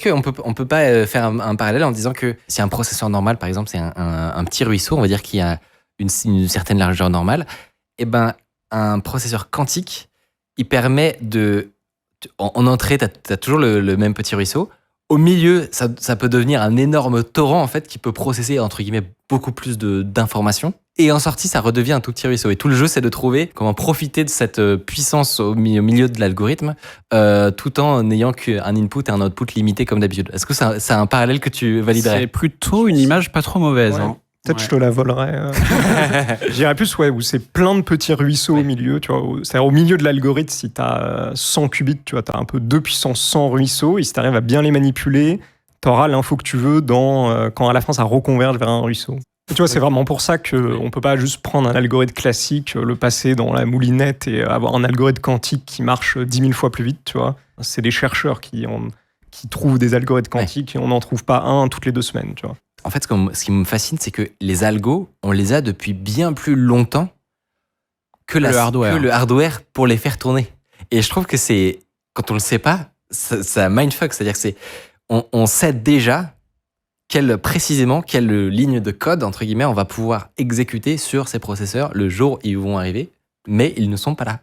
On peut pas faire un parallèle en disant que si un processeur normal, par exemple, c'est un petit ruisseau, on va dire qu'il a une certaine largeur normale, et ben un processeur quantique, il permet en entrée, t'as toujours le même petit ruisseau. Au milieu, ça peut devenir un énorme torrent en fait qui peut processer entre guillemets beaucoup plus d'informations. Et en sortie, ça redevient un tout petit ruisseau. Et tout le jeu, c'est de trouver comment profiter de cette puissance au milieu de l'algorithme, tout en n'ayant qu'un input et un output limité comme d'habitude. Est-ce que c'est un parallèle que tu validerais ? C'est plutôt une image pas trop mauvaise. Ouais. Hein. Peut-être je te la volerais. Je dirais plus, où c'est plein de petits ruisseaux au milieu. Tu vois, c'est-à-dire au milieu de l'algorithme, si tu as 100 qubits, tu vois, tu as un peu 2 puissance 100 ruisseaux. Et si tu arrives à bien les manipuler, tu auras l'info que tu veux quand à la fin ça reconverge vers un ruisseau. Et tu vois, c'est vraiment pour ça qu'on ne peut pas juste prendre un algorithme classique, le passer dans la moulinette et avoir un algorithme quantique qui marche 10 000 fois plus vite. Tu vois. C'est des chercheurs qui trouvent des algorithmes quantiques et on n'en trouve pas un toutes les 2 semaines. Tu vois. En fait, ce qui me fascine, c'est que les algos, on les a depuis bien plus longtemps que le hardware pour les faire tourner. Et je trouve que quand on le sait pas, ça mindfuck. C'est-à-dire que on sait déjà précisément quelle ligne de code, entre guillemets, on va pouvoir exécuter sur ces processeurs le jour où ils vont arriver, mais ils ne sont pas là.